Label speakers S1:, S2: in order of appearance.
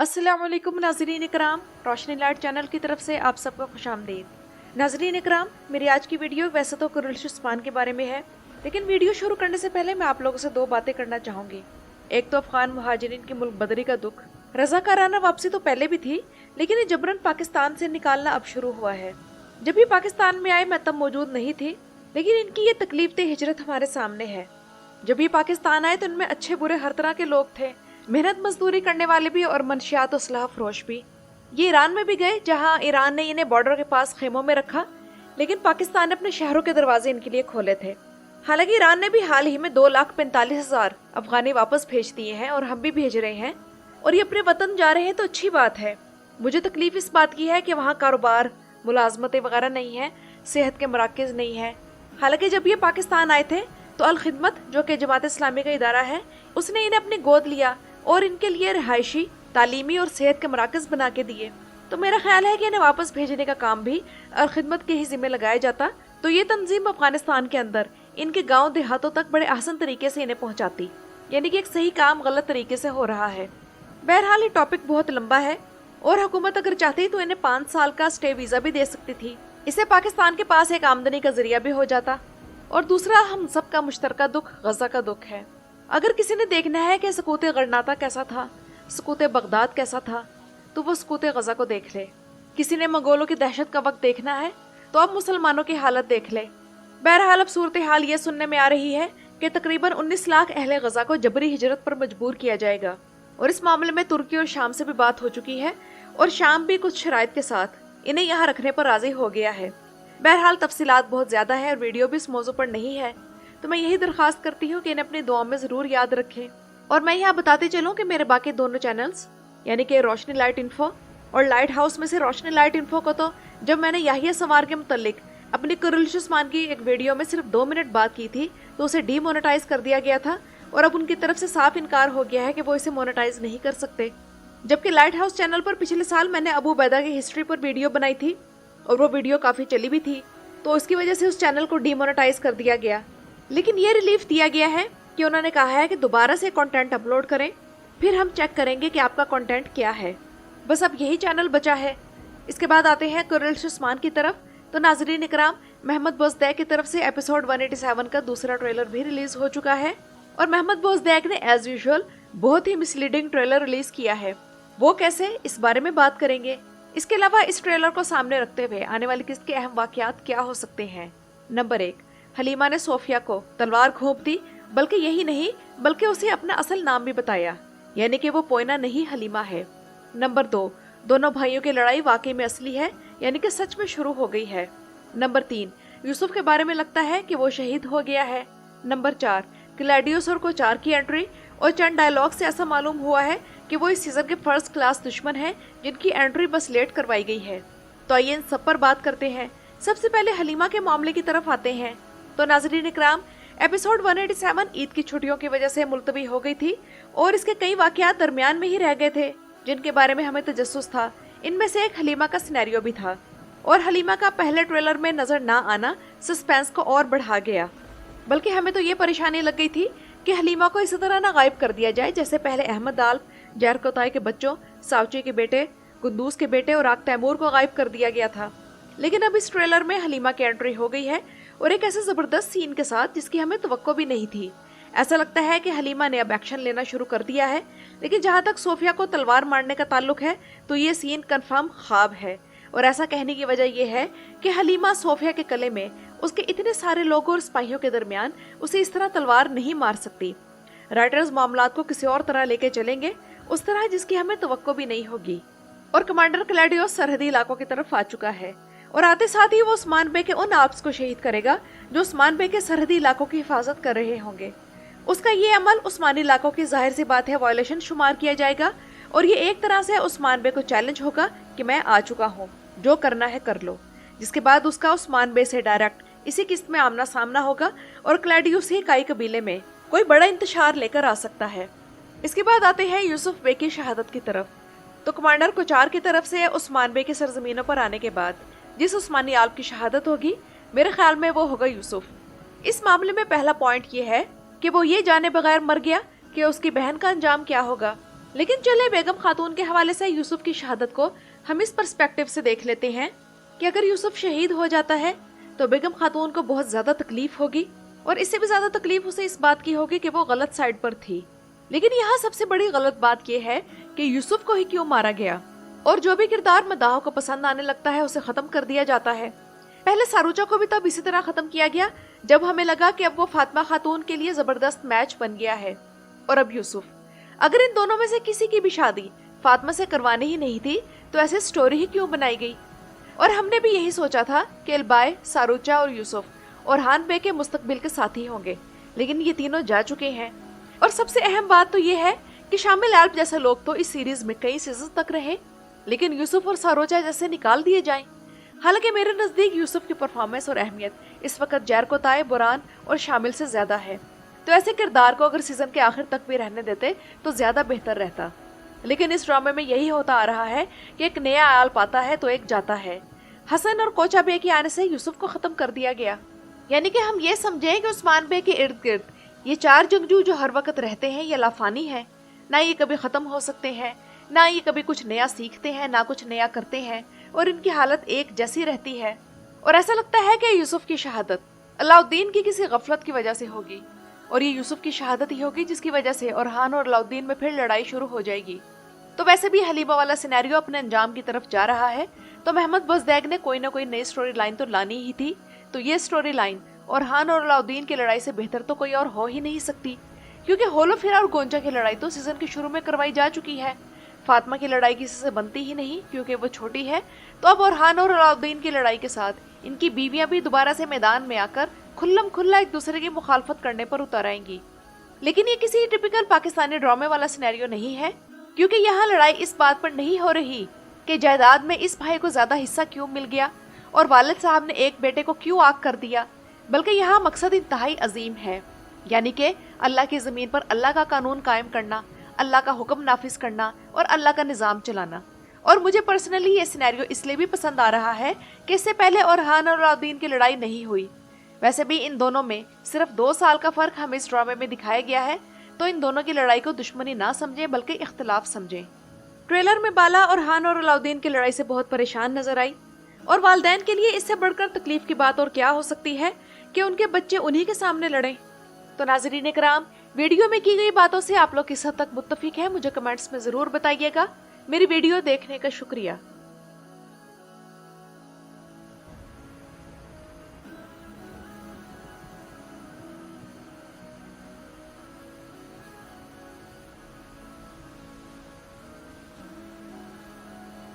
S1: अस्सलाम वालेकुम नाज़रीन इकराम, रोशनी लाइट चैनल की तरफ से आप सबको खुशामदीद। नाज़रीन इकराम, मेरी आज की वीडियो वैसे तो कुरैश उस्मान के बारे में है, लेकिन वीडियो शुरू करने से पहले मैं आप लोगों से दो बातें करना चाहूँगी। एक तो अफगान मुहाजिरीन की मुल्क बदरी का दुख। रज़ाकाराना वापसी तो पहले भी थी, लेकिन ये जबरन पाकिस्तान से निकालना अब शुरू हुआ है। जब ये पाकिस्तान में आए मैं तब मौजूद नहीं थी, लेकिन इनकी ये तकलीफ हिजरत हमारे सामने है। जब ये पाकिस्तान आए तो इनमें अच्छे बुरे हर तरह के लोग थे, मेहनत मजदूरी करने वाले भी और मनशियात और सलाह फरोश भी। ये ईरान में भी गए, जहां ईरान ने इन्हें बॉर्डर के पास खेमों में रखा, लेकिन पाकिस्तान ने अपने शहरों के दरवाजे इनके लिए खोले थे। हालांकि ईरान ने भी हाल ही में 2,45,000 अफगानी वापस भेज दिए हैं और हम भी भेज रहे हैं, और ये अपने वतन जा रहे हैं तो अच्छी बात है। मुझे तकलीफ इस बात की है कि वहाँ कारोबार, मुलाजमतें वगैरह नहीं है, सेहत के मराकज़ नहीं है। हालांकि जब ये पाकिस्तान आए थे तो अल खिदमत, जो कि जमात इस्लामी का इदारा है, उसने इन्हें अपनी गोद लिया और इनके लिए रिहायशी, तालीमी और सेहत के मराकज़ बना के दिए। तो मेरा ख्याल है कि इन्हें वापस भेजने का काम भी अल खिदमत के ही जिम्मे लगाया जाता, तो ये तंजीम अफगानिस्तान के अंदर इनके गांव देहातों तक बड़े आसान तरीके से इन्हें पहुंचाती। यानी कि एक सही काम गलत तरीके से हो रहा है। बहरहाल ये टॉपिक बहुत लंबा है, और हुकूमत अगर चाहती तो इन्हें 5 साल का स्टे वीज़ा भी दे सकती थी। इससे पाकिस्तान के पास एक आमदनी का जरिया भी हो जाता। और दूसरा, हम सबका मुश्तरका दुख गजा का दुख है। अगर किसी ने देखना है कि सकूत गरनाता कैसा था, सकूत बगदाद कैसा था, तो वो सकूत गजा को देख ले। किसी ने मंगोलों की दहशत का वक्त देखना है तो अब मुसलमानों की हालत देख ले। बहरहाल अब सूरत हाल ये सुनने में आ रही है कि तकरीबन 19 लाख अहले गजा को जबरी हिजरत पर मजबूर किया जाएगा, और इस मामले में तुर्की और शाम से भी बात हो चुकी है, और शाम भी कुछ शराइत के साथ इन्हें यहाँ रखने पर राजी हो गया है। बहरहाल तफसीलात बहुत ज़्यादा है और वीडियो भी इस मौजू पर नहीं है, तो मैं यही दरख्वास्त करती हूँ कि इन्हें अपनी दुआ में ज़रूर याद रखें। और मैं यहाँ बताते चलूँ कि मेरे बाकी दोनों चैनल्स, यानी कि रोशनी लाइट इन्फो और लाइट हाउस में से रोशनी लाइट इन्फो को तो जब मैंने याहिया सवार के मुतल्लिक अपनी कुरैश उस्मान की एक वीडियो में सिर्फ 2 मिनट बात की थी तो उसे डीमोनेटाइज कर दिया गया था, और अब उनकी तरफ से साफ इनकार हो गया है कि वो इसे मोनेटाइज नहीं कर सकते। जबकि लाइट हाउस चैनल पर पिछले साल मैंने अबू उबैदा की हिस्ट्री पर वीडियो बनाई थी, और वो वीडियो काफ़ी चली भी थी, तो उसकी वजह से उस चैनल को डीमोनेटाइज कर दिया गया। लेकिन ये रिलीफ दिया गया है कि उन्होंने कहा है कि दोबारा से कंटेंट अपलोड करें, फिर हम चेक करेंगे कि आपका कंटेंट क्या है। बस अब यही चैनल बचा है। इसके बाद आते हैं कुरैश उस्मान की तरफ। तो नाज़रीन इकराम, महमद बोज़दैक की तरफ से एपिसोड 187 का दूसरा ट्रेलर भी रिलीज हो चुका है, और महमद बोज़दैक ने एज यूजुअल बहुत ही मिसलीडिंग ट्रेलर रिलीज किया है। वो कैसे, इस बारे में बात करेंगे। इसके अलावा इस ट्रेलर को सामने रखते हुए आने वाली किस्त के अहम वाकयात क्या हो सकते हैं। नंबर 1, हलीमा ने सोफिया को तलवार घोंप दी, बल्कि यही नहीं बल्कि उसे अपना असल नाम भी बताया, यानी कि वो पोइना नहीं हलीमा है। नंबर 2, दोनों भाइयों की लड़ाई वाकई में असली है, यानी कि सच में शुरू हो गई है। नंबर 3, यूसुफ के बारे में लगता है कि वो शहीद हो गया है। नंबर 4, ग्लैडियोस और कोचार की एंट्री और चंद डायलॉग से ऐसा मालूम हुआ है कि वो इस सीजन के फर्स्ट क्लास दुश्मन हैं, जिनकी एंट्री बस लेट करवाई गई है। तो आइए इन सब पर बात करते हैं। सबसे पहले हलीमा के मामले की तरफ आते हैं। तो नाज़रीन इकराम, एपिसोड 187 ईद की छुट्टियों की वजह से मुलतवी हो गई थी, और इसके कई वाकयात दरमियान में ही रह गए थे जिनके बारे में हमें तजस्सुस था। इनमें से एक हलीमा का सिनेरियो भी था, और हलीमा का पहले ट्रेलर में नजर ना आना सस्पेंस को और बढ़ा गया। बल्कि हमें तो ये परेशानी लग गई थी कि हलीमा को इसी तरह ना गायब कर दिया जाए जैसे पहले अहमद आल्प, जहर कोताई के बच्चों, सावची के बेटे, कुद्दूस के बेटे और आग तैमूर को गायब कर दिया गया था। लेकिन अब इस ट्रेलर में हलीमा की एंट्री हो गई है, और एक ऐसे जबरदस्त सीन के साथ जिसकी हमें तवक्को भी नहीं थी। ऐसा लगता है कि हलीमा ने अब एक्शन लेना शुरू कर दिया है। लेकिन जहाँ तक सोफिया को तलवार मारने का ताल्लुक है, तो ये सीन कंफर्म ख्वाब है, और ऐसा कहने की वजह यह है कि हलीमा सोफिया के गले में उसके इतने सारे लोगों और सिपाहियों के दरमियान उसे इस तरह तलवार नहीं मार सकती। राइटर्स मामलात को किसी और तरह लेके चलेंगे, उस तरह जिसकी हमें तवक्को भी नहीं होगी। और कमांडर ग्लैडियोस सरहदी इलाकों की तरफ आ चुका है, और आते साथ ही वो उस्मान बे के उन आप्स को शहीद करेगा जो उस्मान बे के सरहदी इलाकों की हिफाजत कर रहे होंगे। उसका ये अमल उस्मानी इलाकों की जाहिर सी बात है वायलेशन शुमार किया जाएगा, और ये एक तरह से उस्मान बे को चैलेंज होगा कि मैं आ चुका हूँ, जो करना है कर लो। जिसके बाद उसका उस्मान बे से डायरेक्ट इसी किस्त में आमना सामना होगा, और क्लैडियोस ही काई कबीले में कोई बड़ा इंतशार लेकर आ सकता है। इसके बाद आते हैं यूसुफ बे की शहादत की तरफ। तो कमांडर कोचार की तरफ से उस्मान बे की सरजमीनों पर आने के बाद जिस उस्मानी आल्प की शहादत होगी, मेरे ख्याल में वो होगा यूसुफ। इस मामले में पहला पॉइंट ये है कि वो ये जाने बगैर मर गया कि उसकी बहन का अंजाम क्या होगा। लेकिन चले बेगम खातून के हवाले से यूसुफ की शहादत को हम इस पर्सपेक्टिव से देख लेते हैं कि अगर यूसुफ शहीद हो जाता है तो बेगम खातून को बहुत ज्यादा तकलीफ होगी, और इससे भी ज्यादा तकलीफ उसे इस बात की होगी कि वो गलत साइड पर थी। लेकिन यहाँ सबसे बड़ी गलत बात यह है कि यूसुफ को ही क्यों मारा गया, और जो भी किरदार मदाह को पसंद आने लगता है उसे खत्म कर दिया जाता है। पहले सारूचा को भी तब इसी तरह खत्म किया गया जब हमें लगा कि अब वो फातिमा खातून के लिए जबरदस्त मैच बन गया है, और अब यूसुफ। अगर इन दोनों में से किसी की भी शादी फातिमा से करवानी ही नहीं थी तो ऐसी स्टोरी ही क्यों बनाई गई। और हमने भी यही सोचा था कि अल्बाय, सारूचा और यूसुफ और हान बे के मुस्तकबिल के साथी होंगे, लेकिन ये तीनों जा चुके हैं। और सबसे अहम बात तो ये है कि शामिल एल्ब जैसे लोग तो इस सीरीज में कई सीजन तक रहे, लेकिन यूसुफ और सारूचा जैसे निकाल दिए जाएं। हालांकि मेरे नजदीक यूसुफ की परफॉर्मेंस और अहमियत इस वक्त जैरकोताय, बुरान और शामिल से ज्यादा है, तो ऐसे किरदार को अगर सीजन के आखिर तक भी रहने देते तो ज्यादा बेहतर रहता। लेकिन इस ड्रामे में यही होता आ रहा है कि एक नया आल पाता है तो एक जाता है। हसन और कोचा बे के आने से यूसुफ को खत्म कर दिया गया, यानी कि हम ये समझें कि उस्मान बे के इर्द गिर्द ये चार जंगजू जो हर वक्त रहते हैं ये लाफानी है, ना ये कभी खत्म हो सकते हैं, ना ये कभी कुछ नया सीखते हैं, ना कुछ नया करते हैं, और इनकी हालत एक जैसी रहती है। और ऐसा लगता है कि यूसुफ की शहादत अलाउद्दीन की किसी गफलत की वजह से होगी, और ये यूसुफ की शहादत ही होगी जिसकी वजह से ओरहान और अलाउद्दीन में फिर लड़ाई शुरू हो जाएगी। तो वैसे भी हलीमा वाला सिनेरियो अपने अंजाम की तरफ जा रहा है, तो महमद बुज़दैग ने कोई ना कोई नई स्टोरी लाइन तो लानी ही थी। तो ये स्टोरी लाइन ओरहान और अलाउद्दीन की लड़ाई से बेहतर तो कोई और हो ही नहीं सकती, क्योंकि होलोफिरा और गोंजा की लड़ाई तो सीजन के शुरू में करवाई जा चुकी है। फातिमा की लड़ाई किसी से बनती ही नहीं क्योंकि वो छोटी है, तो अब ओरहान और अलाउद्दीन की लड़ाई के साथ इनकी बीवियां भी दोबारा से मैदान में आकर खुल्लम खुल्ला एक दूसरे की मुखालफत करने पर उतर आएंगी। लेकिन ये किसी टिपिकल पाकिस्तानी ड्रामे वाला सिनेरियो नहीं है, क्योंकि यहाँ लड़ाई इस बात पर नहीं हो रही कि जायदाद में इस भाई को ज्यादा हिस्सा क्यों मिल गया और वालिद साहब ने एक बेटे को क्यों आग कर दिया, बल्कि यहाँ मकसद इंतहाई अजीम है, यानी कि अल्लाह की ज़मीन पर अल्लाह का कानून कायम करना, अल्लाह का हुक्म नाफिज करना और अल्लाह का निज़ाम चलाना। और मुझे पर्सनली ये सिनेरियो इसलिए भी पसंद आ रहा है कि इससे पहले ओरहान और अलाउद्दीन की लड़ाई नहीं हुई। वैसे भी इन दोनों में सिर्फ 2 साल का फर्क हमें इस ड्रामे में दिखाया गया है, तो इन दोनों की लड़ाई को दुश्मनी ना समझें बल्कि इख्तिलाफ समझें। ट्रेलर में बाला और हान और अलाउद्दीन की लड़ाई से बहुत परेशान नजर आई, और वालिदैन के लिए इससे बढ़कर तकलीफ की बात और क्या हो सकती है कि उनके बच्चे उन्हीं के सामने लड़ें। तो नाज़रीन इकराम, वीडियो में की गई बातों से आप लोग किस हद तक मुत्तफिक हैं मुझे कमेंट्स में ज़रूर बताइएगा। मेरी वीडियो देखने का शुक्रिया।